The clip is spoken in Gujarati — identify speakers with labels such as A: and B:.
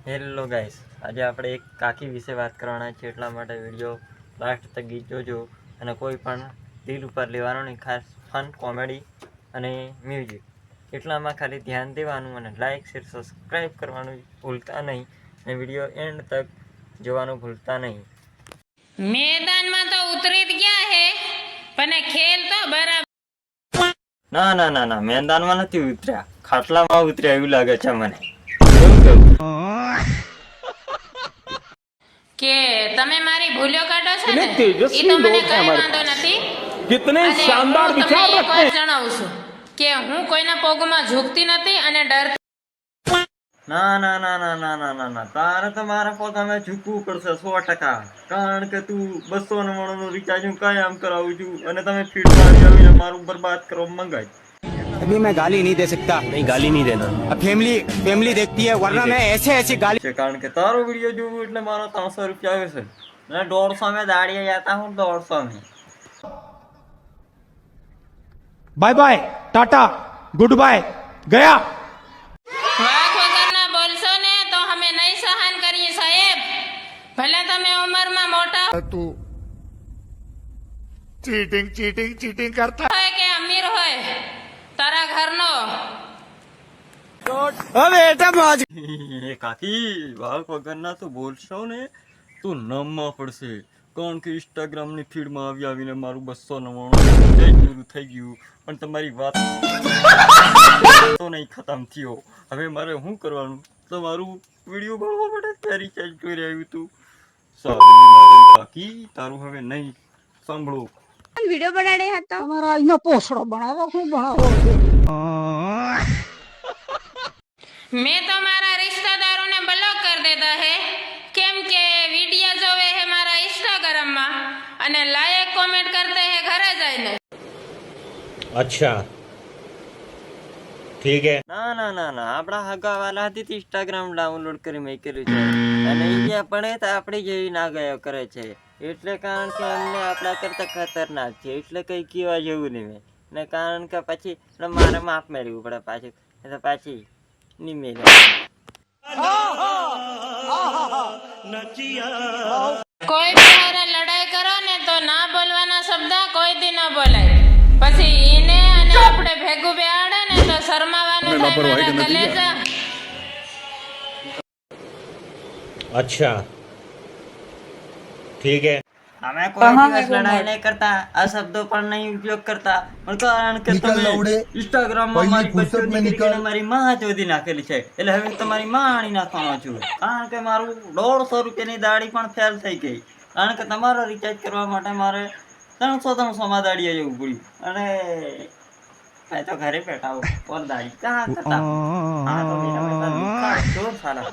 A: હેલો ગાઈસ, આજે આપણે એક કાકી વિશે વાત કરવાના છે, એટલા માટે વિડીયો લાસ્ટ તક જોજો અને કોઈ પણ દિલ ઉપર લેવાનો નહીં. ખાસ ફન, કોમેડી અને મ્યુઝિક એટલામાં ખાલી ધ્યાન દેવાનું અને લાઇક, શેર, સબસ્ક્રાઈબ કરવાનું ભૂલતા નહીં અને વિડીયો એન્ડ તક જોવાનું ભૂલતા નહીં.
B: મેદાનમાં તો ઉતરી જ ગયા હે પણ ખેલ તો બરાબર.
A: ના ના ના ના, મેદાનમાં નથી ઉતર્યા, ખાટલામાં ઉતર્યા એવું લાગે છે મને. કેવું કેવું
B: કે તમે મારી ભૂલ્યો કાઢો છો ને, ઈ તો મને કઈ વાંધો નથી.
C: कितने शानदार विचार रखते हैं.
B: જણાવું છું કે હું કોઈના પોગમાં ઝૂકતી નથી અને ડરતી.
A: ના ના ના ના ના ના ના ના, તારે તો મારા પોતાને ઝૂકવું પડશે 100%. કારણ કે તું 299 નું રિચાર્જ હું કઈ આમ કરાવું છું અને તમે ફીડમાં આવીને મારું બરબાદ કરો મંગાઈ.
D: अभी मैं गाली नहीं दे सकता.
C: नहीं गाली नहीं देना.
D: अब फैमिली देखती है, वरना मैं ऐसे ऐसी गाली.
A: છે કારણ કે તારો વિડીયો જોવું એટલે મારો 300 રૂપિયા આવે છે અને 150 में दाड़िया जाता हूँ 150 में.
D: Bye bye, tata, good bye, गया.
B: વાક વગરના બોલશો ને તો અમે નહીં સહન કરીએ સાહેબ. ભલે તમે ઉંમરમાં મોટા
E: तू चीटिंग करता
B: હોય કે અમીર હોય, તારા ઘરનો
A: એ કાકી, વાળ વગરના તો બોલશો ને તો નમવા પડશે. કારણ કે ઇન્સ્ટાગ્રામની ફીડમાં આવીને મારું 299 પૂરું થઈ ગયું પણ તમારી વાત તો નહીં ખતમ થયો. હવે મારે શું કરવાનું? તમારું વિડીયો બનાવવા માટે રિચાર્જ કરી આવ્યું હતું. સારી મારી કાકી, તારું હવે નહીં સાંભળો.
F: વિડિયો બનાડે હતો
G: અમારા અહીંનો પોસડો બનાવો, શું બનાવો?
B: મેં તો મારા रिश्तेदारों બ્લોક કરી દેતા હે, કેમ કે વિડિયો જોવે હે મારા इंस्टाग्राम માં અને લાયક કોમેન્ટ કરતે હે ઘરે જઈને.
C: अच्छा ठीक है.
A: ના ના ના ના, આપણા હગાવાલા હતી ઇન્સ્ટાગ્રામ ડાઉનલોડ કરી મેં કર્યું છે અને એ જે પડે તો આપણી જેવી ના ગયો કરે છે. એટલે કારણ કે અમને આપણા કરતા ખતરનાક છે, એટલે કઈ કહેવા જેવું નહીં. મેં ને કારણ કે પછી મારે માફ મેળવવું પડે પાછું, એટલે પાછી નહીં મેળવે.
B: કોઈ બી હારે લડાઈ કરો ને તો ના બોલવાના શબ્દ કોઈ દી ન બોલાય. પછી એને અને આપણે ભેગું બેહાડે ને તો શરમાવાનું થાય મારા કલેજા.
C: अच्छा ठीक है.
A: અમે કોઈ દિવસ લડાઈ નહીં કરતા, આ શબ્દો પણ નહીં ઉપયોગ કરતા, પણ કારણ કે તમે ઇન્સ્ટાગ્રામમાં મારી બચ્ચોની મારી માં ચોધી નાખેલી છે, એટલે હવે તમારી માં આણી નાખવાનો છું. કારણ કે મારું 150 રૂપિયાની દાડી પણ ફેલ થઈ ગઈ, કારણ કે તમારો રિચાર્જ કરવા માટે મારે 300 માં દાડીએ જવું પડ્યું અને મેં તો ઘરે બેઠા હું ઓર દાડી ક્યાં કરતા. હા તો મેરા પૈસા દુખા ચોર સાલા.